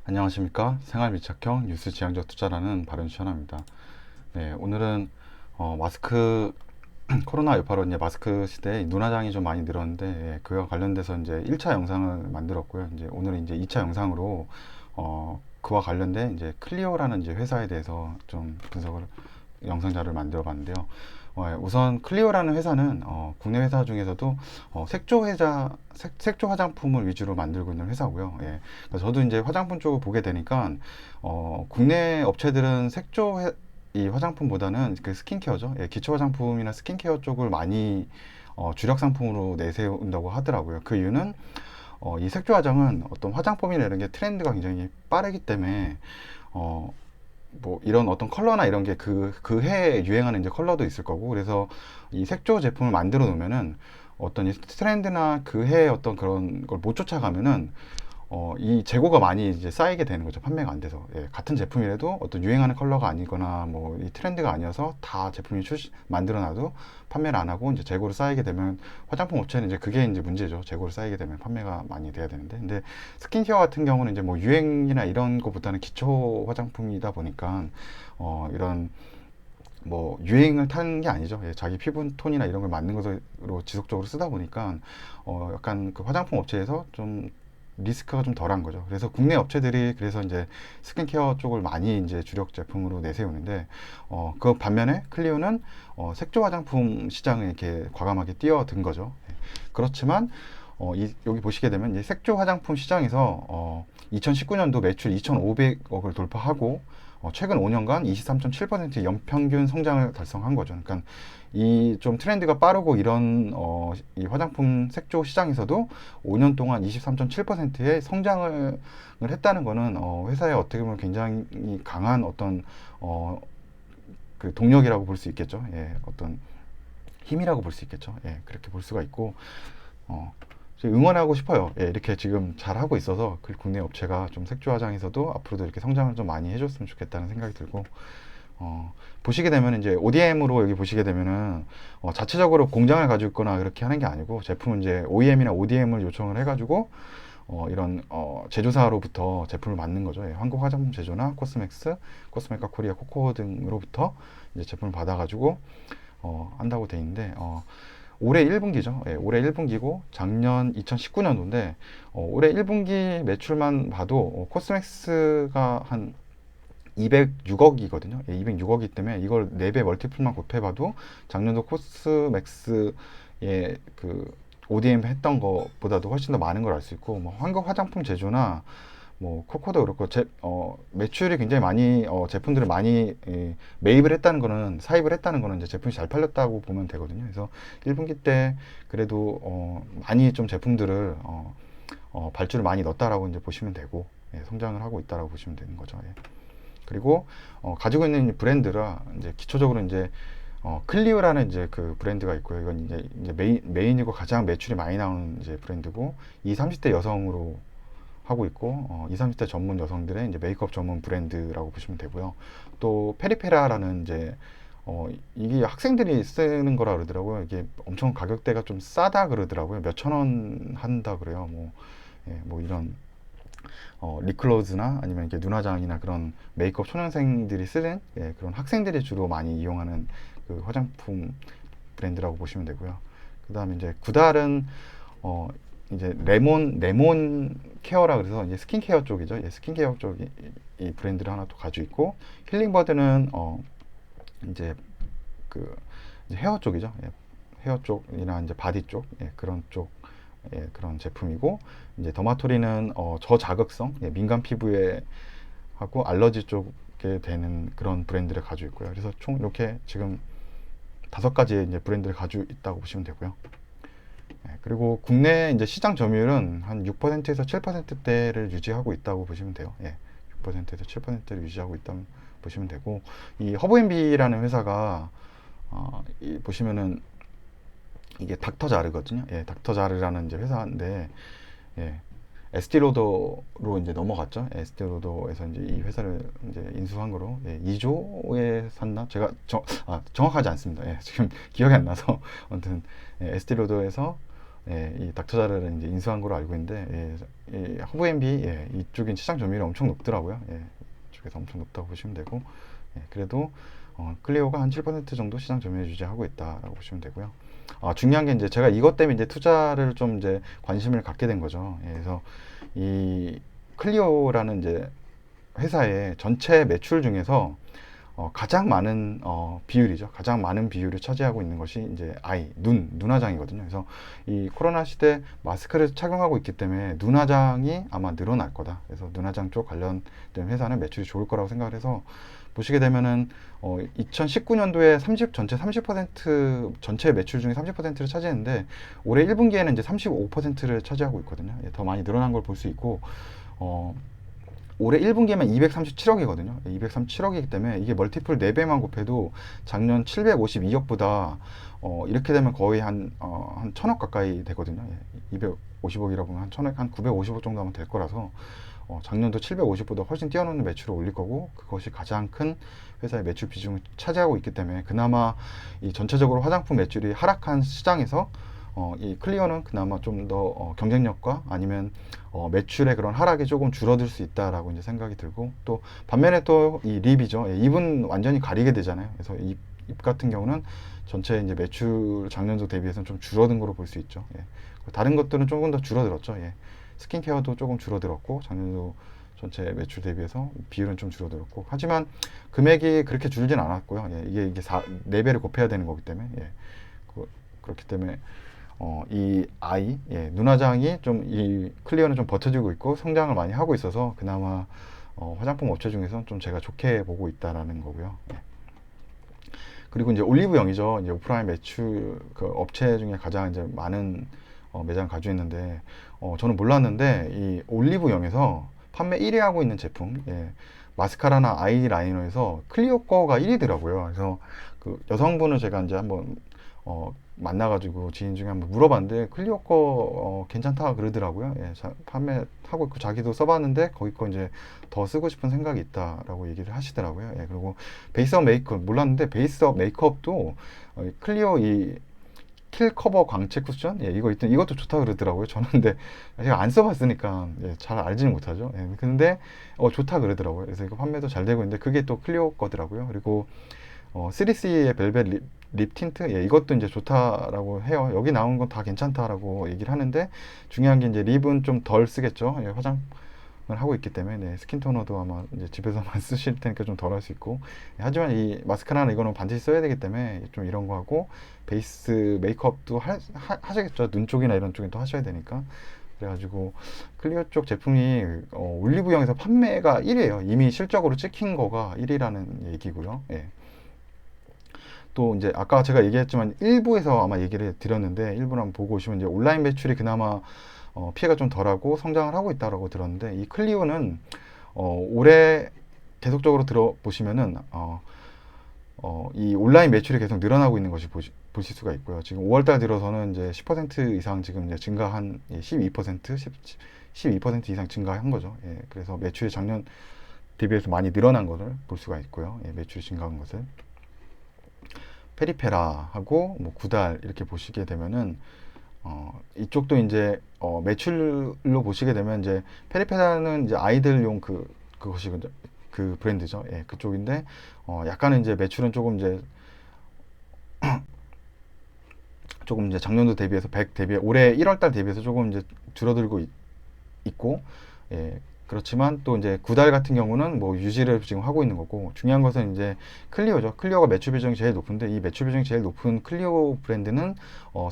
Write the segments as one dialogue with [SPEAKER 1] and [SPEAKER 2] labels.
[SPEAKER 1] 안녕하십니까. 생활밀착형 뉴스 지향적 투자라는 바른시원합니다. 네, 오늘은 마스크 코로나 여파로 이제 마스크 시대에 눈화장이 좀 많이 늘었는데, 그와 관련돼서 이제 1차 영상을 만들었고요. 이제 오늘은 이제 2차 영상으로 그와 관련된 이제 클리오라는 이제 회사에 대해서 좀 분석을 영상 자료를 만들어 봤는데요. 우선 클리오라는 회사는 국내 회사 중에서도 색조 화장품을 위주로 만들고 있는 회사고요. 그래서 저도 이제 화장품 쪽을 보게 되니까 국내 업체들은 이 화장품보다는 그 스킨케어죠. 기초 화장품이나 스킨케어 쪽을 많이 주력 상품으로 내세운다고 하더라고요. 그 이유는 이 색조 화장은 어떤 화장품이나 이런 게 트렌드가 굉장히 빠르기 때문에 뭐 이런 어떤 컬러나 이런 게 그 해에 유행하는 이제 컬러도 있을 거고, 그래서 이 색조 제품을 만들어 놓으면은 어떤 이 트렌드나 그 해의 어떤 그런 걸 못 쫓아가면은 이 재고가 많이 이제 쌓이게 되는 거죠. 판매가 안 돼서. 같은 제품이라도 어떤 유행하는 컬러가 아니거나 뭐 이 트렌드가 아니어서 다 제품이 만들어 놔도 판매를 안 하고 이제 재고를 쌓이게 되면 화장품 업체는 이제 그게 이제 문제죠. 재고를 쌓이게 되면 판매가 많이 돼야 되는데. 근데 스킨케어 같은 경우는 이제 뭐 유행이나 이런 것보다는 기초 화장품이다 보니까 이런 뭐 유행을 타는 게 아니죠. 자기 피부 톤이나 이런 걸 맞는 것으로 지속적으로 쓰다 보니까 약간 그 화장품 업체에서 좀 리스크가 좀 덜한 거죠. 그래서 국내 업체들이 그래서 이제 스킨케어 쪽을 많이 이제 주력 제품으로 내세우는데, 그 반면에 클리오는 색조 화장품 시장에 이렇게 과감하게 뛰어든 거죠. 그렇지만 여기 보시게 되면 이 색조 화장품 시장에서 2019년도 매출 2,500억을 돌파하고 최근 5년간 23.7% 연평균 성장을 달성한 거죠. 그러니까 이 좀 트렌드가 빠르고 이런 이 화장품 색조 시장에서도 5년 동안 23.7%의 성장을 했다는 거는 회사의 어떻게 보면 굉장히 강한 어떤 그 동력이라고 볼 수 있겠죠. 어떤 힘이라고 볼 수 있겠죠. 그렇게 볼 수가 있고 어, 응원하고 싶어요. 이렇게 지금 잘 하고 있어서 그 국내 업체가 좀 색조 화장에서도 앞으로도 이렇게 성장을 좀 많이 해줬으면 좋겠다는 생각이 들고, 보시게 되면 이제 ODM으로 여기 보시게 되면은 자체적으로 공장을 가지고 있거나 그렇게 하는 게 아니고 제품은 이제 OEM이나 ODM을 요청을 해가지고 이런 제조사로부터 제품을 만든 거죠. 한국 화장품 제조나 코스맥스, 코스메카 코리아, 코코 등으로부터 이제 제품을 받아가지고 한다고 돼 있는데, 올해 1분기죠. 올해 1분기고 작년 2019년도인데 올해 1분기 매출만 봐도 코스맥스가 한 206억이거든요. 206억이기 때문에 이걸 4배 멀티플만 곱해봐도 작년도 코스맥스의 그 ODM 했던 것보다도 훨씬 더 많은 걸 알 수 있고, 뭐 한국 화장품 제조나 뭐 코코도 그렇고 매출이 굉장히 많이 제품들을 많이 매입을 했다는 거는 사입을 했다는 거는 이제 제품이 잘 팔렸다고 보면 되거든요. 그래서 1분기 때 그래도 많이 좀 제품들을 발주를 많이 넣었다라고 이제 보시면 되고, 성장을 하고 있다라고 보시면 되는 거죠. 그리고 가지고 있는 브랜드라 이제 기초적으로 이제 클리오라는 이제 그 브랜드가 있고요. 이건 이제 메인이고 가장 매출이 많이 나오는 이제 브랜드고 20, 30대 여성으로 하고 있고 20, 30대 전문 여성들의 이제 메이크업 전문 브랜드라고 보시면 되고요. 또 페리페라라는 이제 이게 학생들이 쓰는 거라 그러더라고요. 이게 엄청 가격대가 좀 싸다 그러더라고요. 몇천 원 한다 그래요. 뭐 이런 립글로즈나 아니면 이렇게 눈화장이나 그런 메이크업 초년생들이 쓰는 그런 학생들이 주로 많이 이용하는 그 화장품 브랜드라고 보시면 되고요. 그 다음에 이제 구달은 이제 레몬 케어라 그래서 이제 스킨케어 쪽이죠. 스킨케어 쪽이 이 브랜드를 하나 또 가지고 있고, 힐링버드는 이제 그 이제 헤어 쪽이죠. 헤어 쪽이나 이제 바디 쪽 그런 쪽 그런 제품이고, 이제 더마토리는 저자극성 민감 피부에 하고 알러지 쪽에 되는 그런 브랜드를 가지고 있고요. 그래서 총 이렇게 지금 5가지의 이제 브랜드를 가지고 있다고 보시면 되고요. 그리고 국내 이제 시장 점유율은 한 6%에서 7%대를 유지하고 있다고 보시면 돼요. 6%에서 7%를 유지하고 있다고 보시면 되고, 이 허브앤비라는 회사가 보시면은 이게 닥터자르거든요. 닥터자르라는 이제 회사인데, 에스티로더로 이제 넘어갔죠. 에스티로더에서 이제 이 회사를 이제 인수한 거로 2조에 샀나? 제가 정확하지 않습니다. 지금 기억이 안 나서 아무튼 에스티로더에서 예, 이 닥터자르를 이제 인수한 걸로 알고 있는데, 예, 이 허브앤비, 예, 이쪽인 시장 점유율이 엄청 높더라고요. 예, 이쪽에서 엄청 높다고 보시면 되고, 예, 그래도 클리오가 한 7% 정도 시장 점유율 유지하고 있다라고 보시면 되고요. 중요한 게 이제 제가 이것 때문에 이제 투자를 좀 이제 관심을 갖게 된 거죠. 예, 그래서 이 클리오라는 이제 회사의 전체 매출 중에서 가장 많은 비율이죠. 가장 많은 비율을 차지하고 있는 것이 이제 눈화장이거든요. 그래서 이 코로나 시대 마스크를 착용하고 있기 때문에 눈화장이 아마 늘어날 거다. 그래서 눈화장 쪽 관련된 회사는 매출이 좋을 거라고 생각을 해서 보시게 되면은 2019년도에 전체 30% 전체 매출 중에 30%를 차지했는데 올해 1분기에는 이제 35%를 차지하고 있거든요. 예, 더 많이 늘어난 걸 볼 수 있고 올해 1분기에만 237억이거든요. 237억이기 때문에 이게 멀티플 4배만 곱해도 작년 752억보다 이렇게 되면 거의 한 1000억 가까이 되거든요. 250억이라고 하면 한 1000억, 한 950억 정도 하면 될 거라서 작년도 750보다 훨씬 뛰어넘는 매출을 올릴 거고 그것이 가장 큰 회사의 매출 비중을 차지하고 있기 때문에 그나마 이 전체적으로 화장품 매출이 하락한 시장에서 이 클리어는 그나마 좀 더 경쟁력과 아니면 매출의 그런 하락이 조금 줄어들 수 있다라고 이제 생각이 들고 또 반면에 또 이 립이죠. 예, 립은 완전히 가리게 되잖아요. 그래서 립 같은 경우는 전체 이제 매출 작년도 대비해서는 좀 줄어든 거로 볼 수 있죠. 예. 다른 것들은 조금 더 줄어들었죠. 예. 스킨케어도 조금 줄어들었고 작년도 전체 매출 대비해서 비율은 좀 줄어들었고 하지만 금액이 그렇게 줄진 않았고요. 예. 이게 4배를 곱해야 되는 거기 때문에 예. 그렇기 때문에 예, 눈화장이 좀 이 클리어는 좀 버텨주고 있고 성장을 많이 하고 있어서 그나마 화장품 업체 중에서는 좀 제가 좋게 보고 있다라는 거고요. 예. 그리고 이제 올리브영이죠. 이제 오프라인 매출 그 업체 중에 가장 이제 많은 매장 가지고 있는데 저는 몰랐는데 이 올리브영에서 판매 1위 하고 있는 제품 예, 마스카라나 아이라이너에서 클리오 거가 1위더라고요. 그래서 그 여성분을 제가 이제 한번 만나가지고 지인 중에 한번 물어봤는데 클리오 거 괜찮다 그러더라고요. 예, 판매하고 있고 자기도 써봤는데 거기 거 이제 더 쓰고 싶은 생각이 있다라고 얘기를 하시더라고요. 예, 그리고 베이스업 메이크업 몰랐는데 베이스업 메이크업도 클리오 이 킬 커버 광채 쿠션 예, 이것도 좋다 그러더라고요. 저는 근데 제가 안 써봤으니까 예, 잘 알지는 못하죠. 예, 근데 좋다 그러더라고요. 그래서 이거 판매도 잘 되고 있는데 그게 또 클리오 거더라고요. 그리고 3CE의 벨벳 립 틴트 예, 이것도 이제 좋다라고 해요. 여기 나온 건 다 괜찮다라고 얘기를 하는데 중요한 게 이제 립은 좀 덜 쓰겠죠. 예, 화장을 하고 있기 때문에 네, 스킨 토너도 아마 이제 집에서만 쓰실 테니까 좀 덜 할 수 있고 예, 하지만 이 마스카라는 이거는 반드시 써야 되기 때문에 좀 이런 거 하고 베이스 메이크업도 하시겠죠. 눈 쪽이나 이런 쪽에 또 하셔야 되니까 그래가지고 클리오 쪽 제품이 올리브영에서 판매가 1위에요. 이미 실적으로 찍힌 거가 1위라는 얘기고요. 예. 또 이제 아까 제가 얘기했지만 일부에서 아마 얘기를 드렸는데 일부를 한번 보고 오시면 이제 온라인 매출이 그나마 피해가 좀 덜하고 성장을 하고 있다라고 들었는데 이 클리오는 올해 계속적으로 들어보시면은 이 온라인 매출이 계속 늘어나고 있는 것이 보실 수가 있고요. 지금 5월달 들어서는 이제 10% 이상 지금 이제 증가한 12% 이상 증가한 거죠. 예, 그래서 매출이 작년 대비해서 많이 늘어난 것을 볼 수가 있고요. 예, 매출이 증가한 것을. 페리페라하고 뭐 구달 이렇게 보시게 되면은 이쪽도 이제 매출로 보시게 되면 이제 페리페라는 이제 아이들용 그것이 그 브랜드죠. 예, 그쪽인데 약간은 이제 매출은 조금 이제 작년도 대비해서 100 대비 올해 1월달 대비해서 조금 이제 줄어들고 있고 예, 그렇지만 또 이제 구달 같은 경우는 뭐 유지를 지금 하고 있는 거고 중요한 것은 이제 클리오죠. 클리오가 매출 비중이 제일 높은데 이 매출 비중이 제일 높은 클리오 브랜드는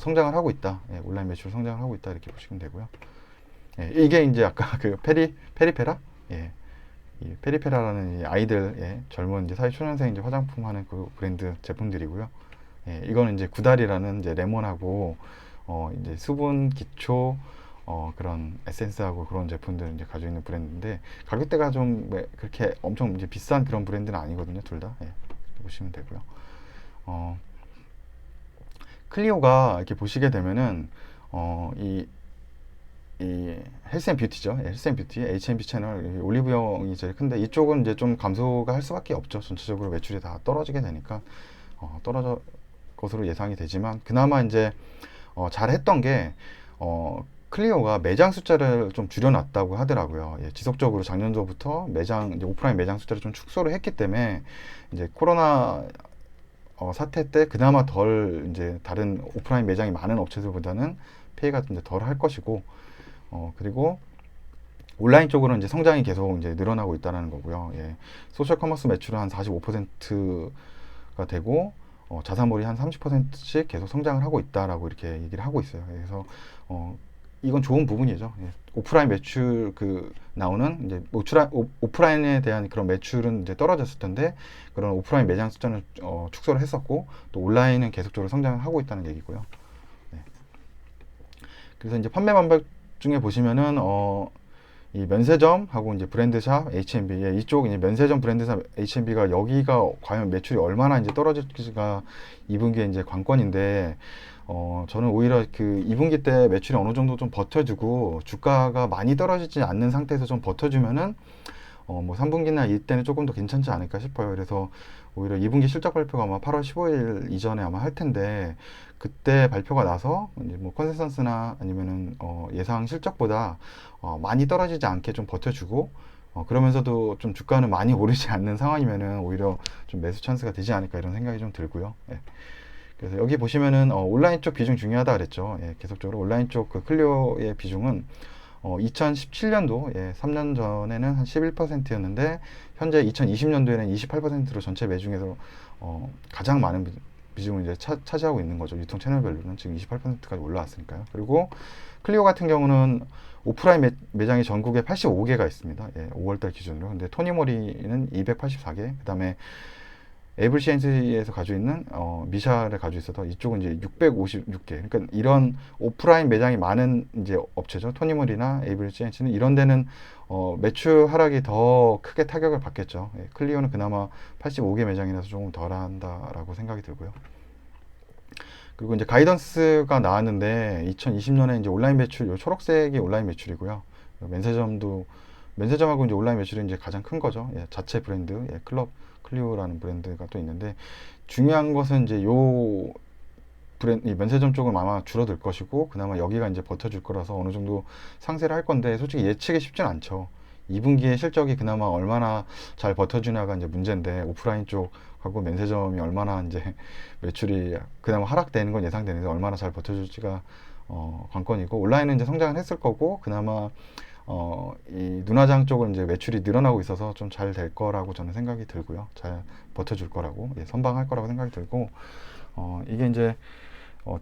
[SPEAKER 1] 성장을 하고 있다. 예, 온라인 매출 성장을 하고 있다 이렇게 보시면 되고요. 예, 이게 이제 아까 그 페리페라 예, 이 페리페라라는 이 아이들 예, 젊은 이제 사회초년생 이제 화장품 하는 그 브랜드 제품들이고요. 예, 이거는 이제 구달이라는 이제 레몬하고 이제 수분 기초 그런 에센스하고 그런 제품들 이제 가지고 있는 브랜드인데 가격대가 좀 그렇게 엄청 이제 비싼 그런 브랜드는 아니거든요, 둘 다. 예, 보시면 되고요. 클리오가 이렇게 보시게 되면은 이 헬스앤뷰티죠. 예, 헬스앤뷰티 H&B 채널 올리브영이 제일 큰데 이쪽은 이제 좀 감소가 할 수밖에 없죠. 전체적으로 매출이 다 떨어지게 되니까 떨어져 것으로 예상이 되지만 그나마 이제 잘했던 게 클리오가 매장 숫자를 좀 줄여놨다고 하더라고요. 예, 지속적으로 작년도부터 매장, 이제 오프라인 매장 숫자를 좀 축소를 했기 때문에 이제 코로나 사태 때 그나마 덜 이제 다른 오프라인 매장이 많은 업체들보다는 피해가 이제 덜 할 것이고, 그리고 온라인 쪽으로는 이제 성장이 계속 이제 늘어나고 있다는 거고요. 예, 소셜 커머스 매출은 한 45%가 되고, 자사몰이 한 30%씩 계속 성장을 하고 있다라고 이렇게 얘기를 하고 있어요. 그래서 이건 좋은 부분이죠. 예, 오프라인 매출 나오는 이제 오프라인에 대한 그런 매출은 이제 떨어졌을 텐데 그런 오프라인 매장 숫자는 축소를 했었고 또 온라인은 계속적으로 성장을 하고 있다는 얘기고요. 네. 그래서 이제 판매 방법 중에 보시면은 이 면세점하고 이제 브랜드샵 H&B 이쪽 이제 면세점 브랜드샵 H&B가 여기가 과연 매출이 얼마나 이제 떨어질지가 2분기에 이제 관건인데 저는 오히려 그 2분기 때 매출이 어느 정도 좀 버텨주고 주가가 많이 떨어지지 않는 상태에서 좀 버텨주면은 뭐 3분기나 이때는 조금 더 괜찮지 않을까 싶어요. 그래서 오히려 2분기 실적 발표가 아마 8월 15일 이전에 아마 할 텐데 그때 발표가 나서 이제 뭐 컨센서스나 아니면은 예상 실적보다 많이 떨어지지 않게 좀 버텨주고 그러면서도 좀 주가는 많이 오르지 않는 상황이면은 오히려 좀 매수 찬스가 되지 않을까 이런 생각이 좀 들고요. 예. 그래서 여기 보시면은 온라인 쪽 비중 중요하다 그랬죠. 예, 계속적으로 온라인 쪽 그 클리오의 비중은 2017년도, 예, 3년 전에는 한 11%였는데, 현재 2020년도에는 28%로 전체 매중에서 가장 많은 비중을 이제 차지하고 있는 거죠. 유통 채널별로는 지금 28%까지 올라왔으니까요. 그리고 클리오 같은 경우는 오프라인 매장이 전국에 85개가 있습니다. 예, 5월달 기준으로. 근데 토니모리는 284개, 그 다음에 에이블시엔스에서 가지고 있는 미샤를 가지고 있어서 이쪽은 이제 656개. 그러니까 이런 오프라인 매장이 많은 이제 업체죠. 토니모리나 에이블시엔스는 이런 데는 매출 하락이 더 크게 타격을 받겠죠. 예, 클리오는 그나마 85개 매장이라서 조금 덜한다라고 생각이 들고요. 그리고 이제 가이던스가 나왔는데 2020년에 이제 온라인 매출, 요 초록색이 온라인 매출이고요. 면세점하고 이제 온라인 매출이 이제 가장 큰 거죠. 예, 자체 브랜드, 예, 클리오라는 브랜드가 또 있는데 중요한 것은 이제 요 이 면세점 쪽은 아마 줄어들 것이고 그나마 여기가 이제 버텨줄 거라서 어느 정도 상세를 할 건데 솔직히 예측이 쉽진 않죠. 2분기에 실적이 그나마 얼마나 잘 버텨주냐가 이제 문제인데 오프라인 쪽하고 면세점이 얼마나 이제 매출이 그나마 하락되는 건 예상되는데 얼마나 잘 버텨줄지가 관건이고 온라인은 이제 성장을 했을 거고 그나마 이 눈화장 쪽은 이제 매출이 늘어나고 있어서 좀 잘 될 거라고 저는 생각이 들고요. 잘 버텨줄 거라고, 예, 선방할 거라고 생각이 들고, 이게 이제,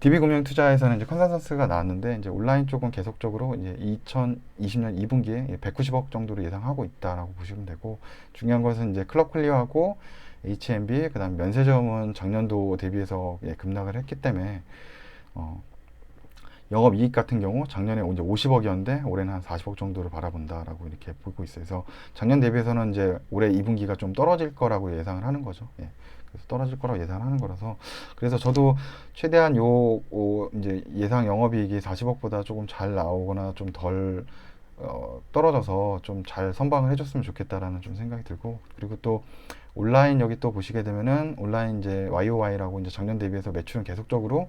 [SPEAKER 1] DB금융투자에서는 이제 컨센서스가 나왔는데, 이제 온라인 쪽은 계속적으로 이제 2020년 2분기에 190억 정도로 예상하고 있다라고 보시면 되고, 중요한 것은 이제 클럽 클리어하고 H&B, 그 다음 면세점은 작년도 대비해서 급락을 했기 때문에, 영업이익 같은 경우 작년에 이제 50억이었는데 올해는 한 40억 정도를 바라본다라고 이렇게 보고 있어요. 그래서 작년 대비해서는 이제 올해 2분기가 좀 떨어질 거라고 예상을 하는 거죠. 예. 그래서 떨어질 거라고 예상을 하는 거라서 그래서 저도 최대한 이제 예상 영업이익이 40억보다 조금 잘 나오거나 좀 덜 떨어져서 좀 잘 선방을 해줬으면 좋겠다라는 좀 생각이 들고 그리고 또 온라인 여기 또 보시게 되면은 온라인 이제 YOY라고 이제 작년 대비해서 매출은 계속적으로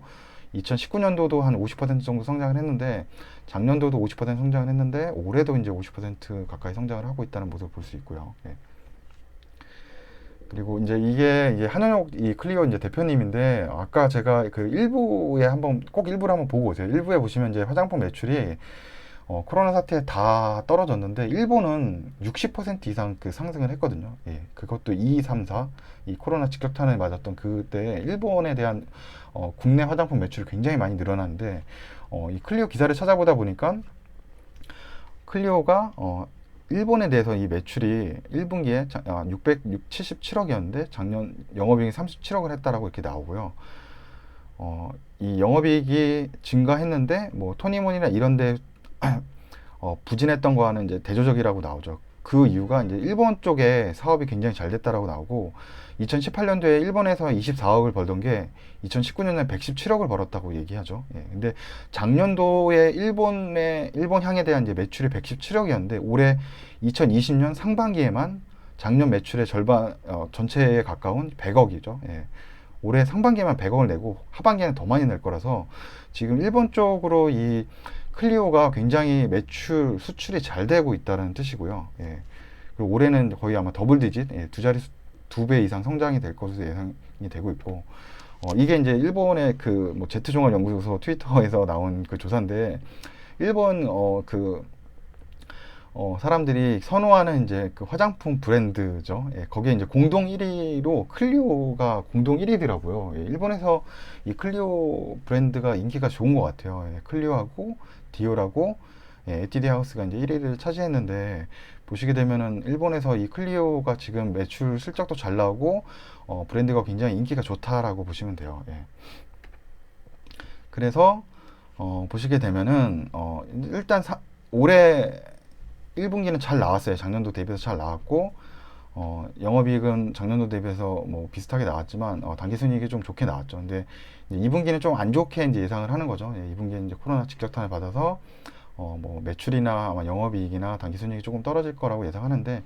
[SPEAKER 1] 2019년도도 한 50% 정도 성장을 했는데 작년도도 50% 성장을 했는데 올해도 이제 50% 가까이 성장을 하고 있다는 모습을 볼 수 있고요. 예. 그리고 이제 이게 한현욱 이 클리오 이제 대표님인데 아까 제가 그 일부에 꼭 일부를 한번 보고 오세요. 일부에 보시면 이제 화장품 매출이 코로나 사태에 다 떨어졌는데 일본은 60% 이상 그 상승을 했거든요. 예, 그것도 2, 3, 4, 이 코로나 직격탄을 맞았던 그때 일본에 대한 국내 화장품 매출이 굉장히 많이 늘어났는데 이 클리오 기사를 찾아보다 보니까 클리오가 일본에 대해서 이 매출이 1분기에 677억이었는데 작년 영업이익이 37억을 했다라고 이렇게 나오고요. 이 영업이익이 증가했는데 뭐 토니모니나 이런데 부진했던 거와는 이제 대조적이라고 나오죠. 그 이유가 이제 일본 쪽에 사업이 굉장히 잘 됐다라고 나오고 2018년도에 일본에서 24억을 벌던 게 2019년에 117억을 벌었다고 얘기하죠. 예, 근데 작년도에 일본 향에 대한 이제 매출이 117억이었는데 올해 2020년 상반기에만 작년 매출의 절반 전체에 가까운 100억이죠. 예. 올해 상반기에만 100억을 내고 하반기에는 더 많이 낼 거라서 지금 일본 쪽으로 이 클리오가 굉장히 매출 수출이 잘 되고 있다는 뜻이고요. 예. 그리고 올해는 거의 아마 더블 디짓, 예, 두 자릿수 2배 이상 성장이 될 것으로 예상이 되고 있고, 이게 이제 일본의 그 뭐 제트종합 연구소 트위터에서 나온 그 조사인데, 일본 사람들이 선호하는 이제 그 화장품 브랜드죠. 예, 거기에 이제 공동 1위로 클리오가 공동 1위더라고요. 예, 일본에서 이 클리오 브랜드가 인기가 좋은 것 같아요. 예, 클리오하고 디올하고 에뛰드 하우스가 이제 1위를 차지했는데, 보시게 되면은 일본에서 이 클리오가 지금 매출 실적도 잘 나오고 브랜드가 굉장히 인기가 좋다라고 보시면 돼요. 예. 그래서 보시게 되면은 일단 올해 1분기는 잘 나왔어요. 작년도 대비해서 잘 나왔고, 영업이익은 작년도 대비해서 뭐 비슷하게 나왔지만, 당기순이익이 좀 좋게 나왔죠. 근데 2분기는 좀 안 좋게 이제 예상을 하는 거죠. 예, 2분기는 이제 코로나 직격탄을 받아서, 뭐 매출이나 아마 영업이익이나 당기순이익이 조금 떨어질 거라고 예상하는데,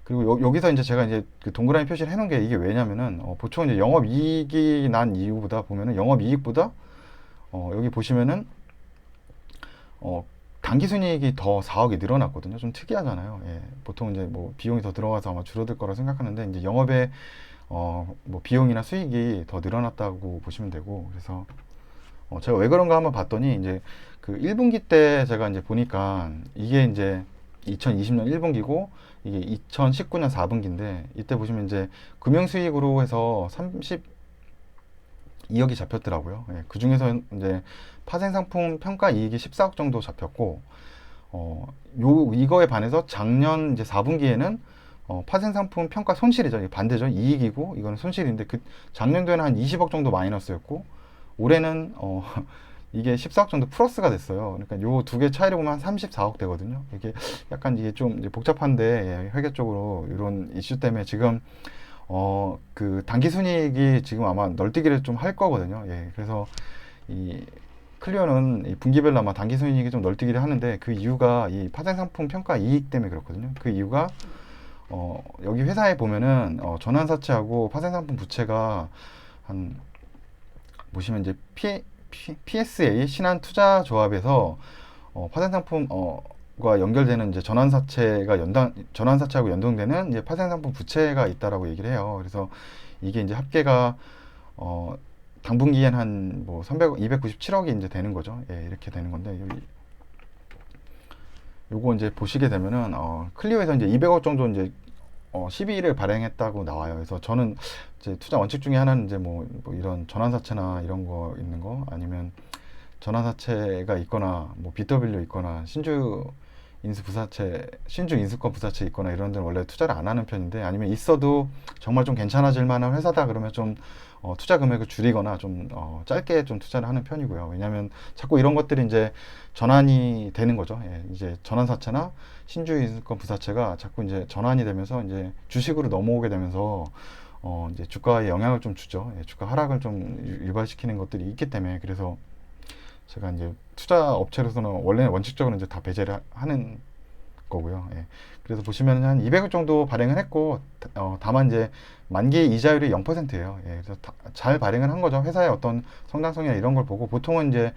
[SPEAKER 1] 그리고 여기서 이제 제가 이제 그 동그라미 표시를 해놓은 게 이게 왜냐면은, 보통 이제 영업이익이 난 이유보다 보면은 영업이익보다, 여기 보시면은, 당기순이익이 더 4억이 늘어났거든요. 좀 특이하잖아요. 예, 보통 이제 뭐 비용이 더 들어가서 아마 줄어들 거라 생각하는데, 이제 영업의 뭐 비용이나 수익이 더 늘어났다고 보시면 되고, 그래서 제가 왜 그런가 한번 봤더니, 이제 그 1분기 때 제가 이제 보니까 이게 이제 2020년 1분기고 이게 2019년 4분기인데, 이때 보시면 이제 금융수익으로 해서 32억이 잡혔더라고요. 예, 그 중에서 이제 파생상품 평가 이익이 14억 정도 잡혔고, 이거에 반해서 작년 이제 4분기에는 파생상품 평가 손실이죠. 반대죠. 이익이고 이거는 손실인데, 그 작년도에는 한 20억 정도 마이너스였고, 올해는 이게 14억 정도 플러스가 됐어요. 그러니까 요 두 개 차이를 보면 한 34억 되거든요. 이게 약간 이게 좀 이제 복잡한데, 예, 회계 쪽으로 이런 이슈 때문에 지금 그 당기순이익이 지금 아마 널뛰기를 좀 할 거거든요. 예, 그래서 이 클리어는 이 분기별로 아마 당기순이익이 좀 널뛰기를 하는데, 그 이유가 이 파생상품 평가 이익 때문에 그렇거든요. 그 이유가 여기 회사에 보면은 전환사채하고 파생상품 부채가 한 보시면 이제 PSA 신한투자조합에서 파생상품과 연결되는 이제 전환사채하고 연동되는 이제 파생상품 부채가 있다라고 얘기를 해요. 그래서 이게 이제 합계가 당분기엔 한 뭐 297억이 이제 되는 거죠. 예, 이렇게 되는 건데, 요거 이제 보시게 되면은 클리오에서 이제 200억 정도 이제 12일을 발행했다고 나와요. 그래서 저는 이제 투자 원칙 중에 하나는 이제 뭐 이런 전환사채나 이런 거 있는 거, 아니면 전환사채가 있거나 뭐 BW 있거나 신주 인수권 부사채 있거나 이런 데는 원래 투자를 안 하는 편인데, 아니면 있어도 정말 좀 괜찮아질 만한 회사다 그러면 좀 투자 금액을 줄이거나 좀 짧게 좀 투자를 하는 편이고요. 왜냐하면 자꾸 이런 것들이 이제 전환이 되는 거죠. 예, 이제 전환사채나 신주인수권 부사채가 자꾸 이제 전환이 되면서 이제 주식으로 넘어오게 되면서 이제 주가에 영향을 좀 주죠. 예, 주가 하락을 좀 유발시키는 것들이 있기 때문에, 그래서 제가 이제 투자 업체로서는 원래는 원칙적으로 이제 다 배제를 하는 거고요. 예. 그래서 보시면 한 200억 정도 발행을 했고, 다만 이제 만기 이자율이 0%예요. 예. 그래서 잘 발행을 한 거죠. 회사의 어떤 성장성이나 이런 걸 보고, 보통은 이제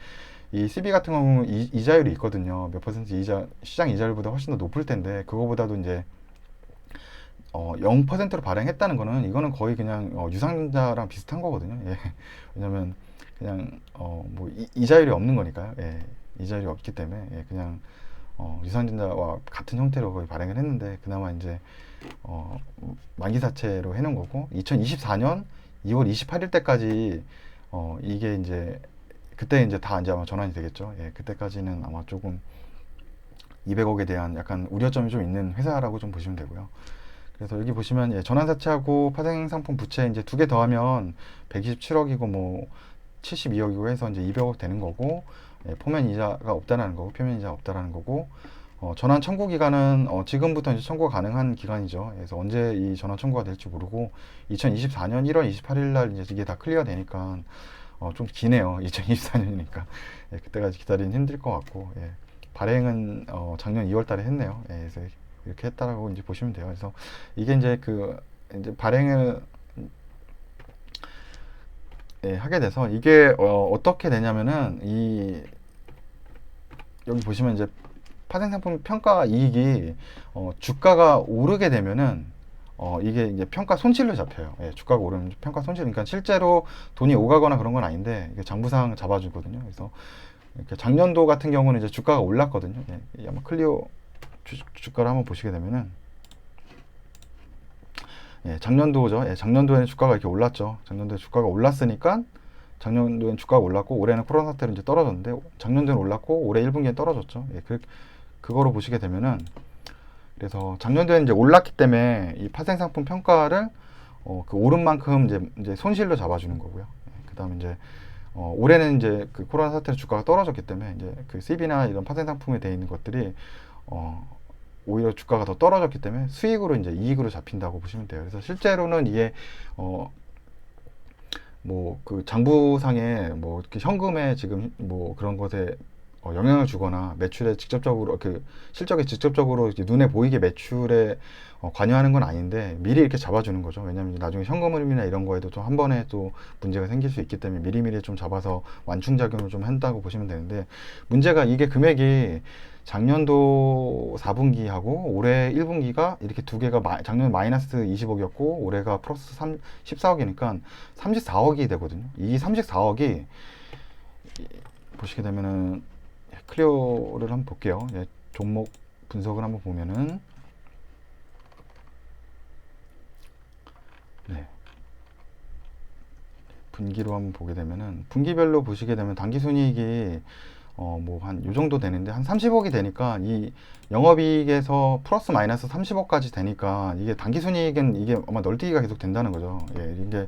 [SPEAKER 1] 이 CB 같은 경우는 이자율이 있거든요. 몇 퍼센트 시장 이자율보다 훨씬 더 높을 텐데, 그거보다도 이제 0%로 발행했다는 거는, 이거는 거의 그냥 유상증자랑 비슷한 거거든요. 예. 왜냐면 그냥 뭐 이자율이 없는 거니까요. 예. 이자율이 없기 때문에, 예. 그냥 유상증자와 같은 형태로 거의 발행을 했는데, 그나마 이제 만기사채로 해놓은 거고, 2024년 2월 28일 때까지 이게 이제 그때 이제 다 이제 아마 전환이 되겠죠. 예. 그때까지는 아마 조금 200억에 대한 약간 우려점이 좀 있는 회사라고 좀 보시면 되고요. 그래서 여기 보시면, 예, 전환사채하고 파생상품 부채 이제 두 개 더하면 127억이고 뭐 72억이고 해서 이제 200억 되는 거고, 예, 표면 이자가 없다라는 거고, 표면 이자 없다라는 거고, 전환 청구 기간은 지금부터 이제 청구가 가능한 기간이죠. 그래서 언제 이 전환 청구가 될지 모르고, 2024년 1월 28일 날 이제 이게 다 클리어 되니까 좀 기네요. 2024년이니까 예, 그때까지 기다리는 힘들 것 같고, 예, 발행은 작년 2월 달에 했네요. 예, 그래서 이렇게 했다라고 이제 보시면 돼요. 그래서 이게 이제 이제 발행을 예, 하게 돼서 이게 어떻게 되냐면은 여기 보시면 이제 파생상품 평가 이익이 주가가 오르게 되면은 이게 이제 평가 손실로 잡혀요. 예, 주가가 오르면 평가 손실. 그러니까 실제로 돈이 오가거나 그런 건 아닌데 이게 장부상 잡아주거든요. 그래서 이렇게 작년도 같은 경우는 이제 주가가 올랐거든요. 예, 이 아마 클리오 주가를 한번 보시게 되면은 예, 작년도죠. 예, 작년도에는 주가가 이렇게 올랐죠. 작년도에 주가가 올랐으니까 작년도엔 주가가 올랐고 올해는 코로나 사태로 이제 떨어졌는데 작년도에는 올랐고 올해 1분기엔 떨어졌죠. 예, 그거로 보시게 되면은 그래서 작년도에는 이제 올랐기 때문에 이 파생상품 평가를 그 오른 만큼 이제 손실로 잡아주는 거고요. 예, 그다음에 이제 올해는 이제 그 코로나 사태로 주가가 떨어졌기 때문에 이제 그 CB나 이런 파생상품에 돼 있는 것들이 오히려 주가가 더 떨어졌기 때문에 수익으로 이제 이익으로 잡힌다고 보시면 돼요. 그래서 실제로는 이게 뭐 그 장부상에 뭐 이렇게 현금에 지금 뭐 그런 것에 영향을 주거나 매출에 직접적으로 그 실적에 직접적으로 이제 눈에 보이게 매출에 관여하는 건 아닌데 미리 이렇게 잡아주는 거죠. 왜냐하면 나중에 현금 흐름이나 이런 거에도 좀 한 번에 또 문제가 생길 수 있기 때문에 미리미리 좀 잡아서 완충작용을 좀 한다고 보시면 되는데 문제가 이게 금액이 작년도 4분기하고 올해 1분기가 이렇게 두 개가 작년 마이너스 20억이었고 올해가 플러스 14억이니까 34억이 되거든요. 이 34억이 보시게 되면은 클리어를 한번 볼게요. 예, 종목 분석을 한번 보면은 네. 분기로 한번 보게 되면은 분기별로 보시게 되면 당기순이익이 뭐 한 요 정도 되는데 한 30억이 되니까 이 영업이익에서 플러스 마이너스 30억까지 되니까 이게 당기순이익은 이게 아마 널뛰기가 계속 된다는 거죠. 예, 이게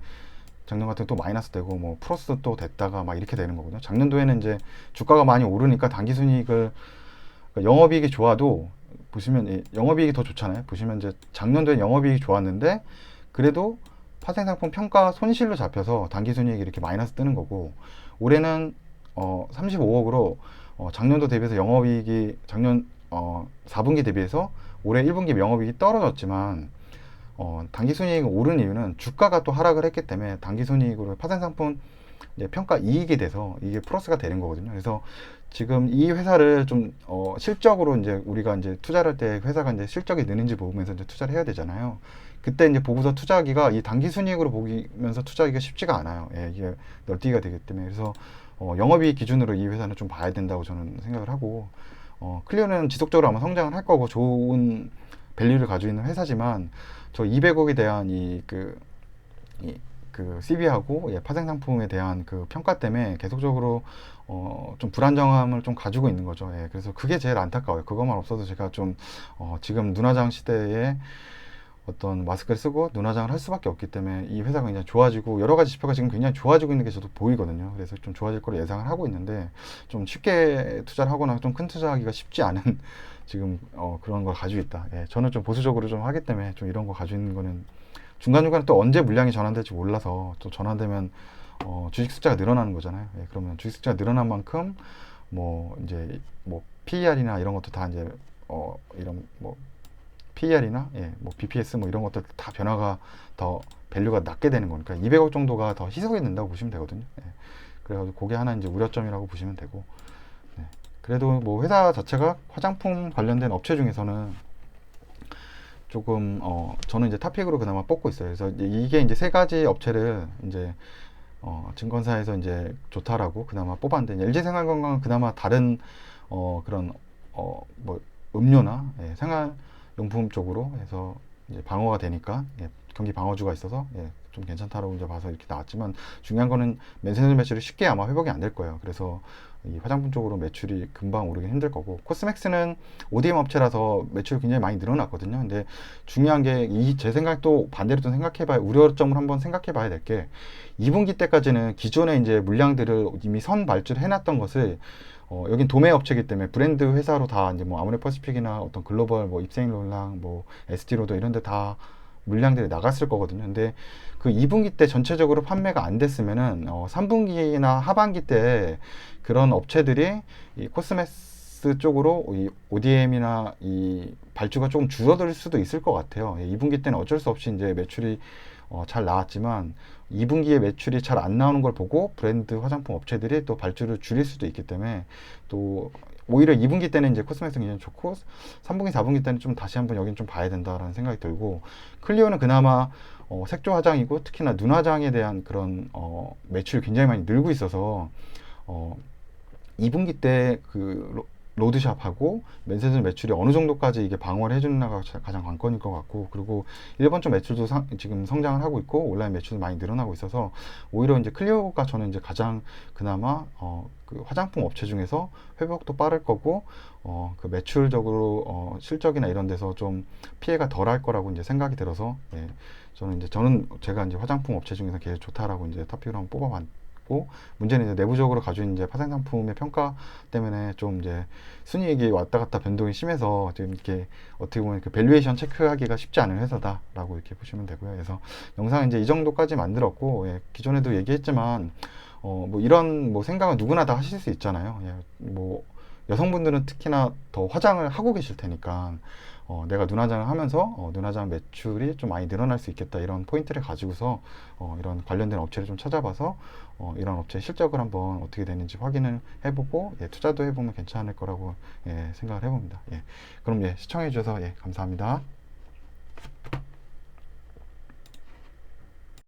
[SPEAKER 1] 작년 같은 또 마이너스 되고 뭐 플러스 또 됐다가 막 이렇게 되는 거거든요. 작년도에는 이제 주가가 많이 오르니까 당기순이익을 그러니까 영업이익이 좋아도 보시면 영업이익이 더 좋잖아요. 보시면 이제 작년도에 영업이익이 좋았는데 그래도 파생상품 평가 손실로 잡혀서 당기순이익이 이렇게 마이너스 뜨는 거고 올해는 35억으로 작년도 대비해서 영업이익이 작년 4분기 대비해서 올해 1분기 영업이익이 떨어졌지만 당기순이익이 오른 이유는 주가가 또 하락을 했기 때문에 당기순이익으로 파생상품 평가 이익이 돼서 이게 플러스가 되는 거거든요. 그래서 지금 이 회사를 좀 실적으로 이제 우리가 이제 투자를 할 때 회사가 이제 실적이 느는지 보면서 이제 투자를 해야 되잖아요. 그때 이제 보고서 투자하기가 이 단기순이익으로 보면서 투자하기가 쉽지가 않아요. 예, 이게 널뛰기가 되기 때문에 그래서 영업이익 기준으로 이 회사는 좀 봐야 된다고 저는 생각을 하고 클리어는 지속적으로 아마 성장을 할 거고 좋은 밸류를 가지고 있는 회사지만 저 200억에 대한 그 CB하고 파생 상품에 대한 그 평가 때문에 계속적으로 좀 불안정함을 좀 가지고 있는 거죠. 예, 그래서 그게 제일 안타까워요. 그것만 없어도 제가 좀 지금 눈화장 시대에 어떤 마스크를 쓰고 눈화장을 할 수밖에 없기 때문에 이 회사가 굉장히 좋아지고 여러 가지 지표가 지금 굉장히 좋아지고 있는 게 저도 보이거든요. 그래서 좀 좋아질 거로 예상을 하고 있는데 좀 쉽게 투자를 하거나 좀 큰 투자하기가 쉽지 않은 지금 그런 걸 가지고 있다. 예, 저는 좀 보수적으로 좀 하기 때문에 좀 이런 거 가지고 있는 거는 중간중간에 또 언제 물량이 전환될지 몰라서 또 전환되면 주식 숫자가 늘어나는 거잖아요. 예, 그러면 주식 숫자가 늘어난 만큼 뭐 이제 뭐 PER이나 이런 것도 다 이제 이런 뭐 PER이나 뭐 BPS 뭐 이런 것들 다 변화가 더 밸류가 낮게 되는 거니까 200억 정도가 더 희석이 된다고 보시면 되거든요. 예. 그래가지고 그게 하나 이제 우려점이라고 보시면 되고 그래도 뭐 회사 자체가 화장품 관련된 업체 중에서는 조금 저는 이제 탑픽으로 그나마 뽑고 있어요. 그래서 이게 이제 세 가지 업체를 이제 증권사에서 이제 좋다라고 그나마 뽑았는데 LG생활건강은 그나마 다른 그런 뭐 음료나 생활용품 쪽으로 해서 이제 방어가 되니까 경기 방어주가 있어서 좀 괜찮다라고 이제 봐서 이렇게 나왔지만 중요한 거는 맨세전 매출이 쉽게 아마 회복이 안 될 거예요. 그래서 이 화장품 쪽으로 매출이 금방 오르긴 힘들 거고 코스맥스는 ODM 업체라서 매출이 굉장히 많이 늘어났거든요. 근데 중요한 게 제 생각 또 반대로 좀 생각해봐야 우려점을 한번 생각해봐야 될 게 2분기 때까지는 기존에 이제 물량들을 이미 선 발주해놨던 것을 여긴 도매 업체이기 때문에 브랜드 회사로 다 이제 뭐 아모레퍼시픽이나 어떤 글로벌 뭐 입생롤랑 뭐 ST로도 이런 데 다 물량들이 나갔을 거거든요. 근데 그 2분기 때 전체적으로 판매가 안 됐으면은 3분기나 하반기 때 그런 업체들이 이 코스메스 쪽으로 이 ODM이나 이 발주가 조금 줄어들 수도 있을 것 같아요. 2분기 때는 어쩔 수 없이 이제 매출이 잘 나왔지만 2분기에 매출이 잘 안 나오는 걸 보고 브랜드 화장품 업체들이 또 발주를 줄일 수도 있기 때문에 또 오히려 2분기 때는 이제 코스메틱 굉장히 좋고 3분기, 4분기 때는 좀 다시 한번 여긴 좀 봐야 된다라는 생각이 들고 클리오는 그나마 색조 화장이고 특히나 눈 화장에 대한 그런 매출이 굉장히 많이 늘고 있어서 어, 2분기 때 그 로드샵하고 맨세슨 매출이 어느 정도까지 이게 방어를 해주느냐가 가장 관건일 것 같고, 그리고 일본 쪽 매출도 지금 성장을 하고 있고 온라인 매출도 많이 늘어나고 있어서 오히려 이제 클리오가 저는 이제 가장 그나마 그 화장품 업체 중에서 회복도 빠를 거고 그 매출적으로 실적이나 이런 데서 좀 피해가 덜 할 거라고 이제 생각이 들어서 예, 저는 제가 이제 화장품 업체 중에서 제일 좋다라고 이제 탑픽으로 한번 뽑아봤고, 문제는 이제 내부적으로 가지고 있는 이제 파생 상품의 평가 때문에 좀 이제 순이익이 왔다 갔다 변동이 심해서 지금 이렇게 어떻게 보면 그 밸류에이션 체크하기가 쉽지 않은 회사다라고 이렇게 보시면 되고요. 그래서 영상 이제 이 정도까지 만들었고, 예, 기존에도 얘기했지만 뭐 이런 뭐 생각은 누구나 다 하실 수 있잖아요. 예, 뭐 여성분들은 특히나 더 화장을 하고 계실 테니까 내가 눈화장을 하면서 눈화장 매출이 좀 많이 늘어날 수 있겠다 이런 포인트를 가지고서 이런 관련된 업체를 좀 찾아봐서 이런 업체 실적을 한번 어떻게 되는지 확인을 해보고 예, 투자도 해보면 괜찮을 거라고 예, 생각을 해봅니다. 예, 그럼 예, 시청해 주셔서 예, 감사합니다.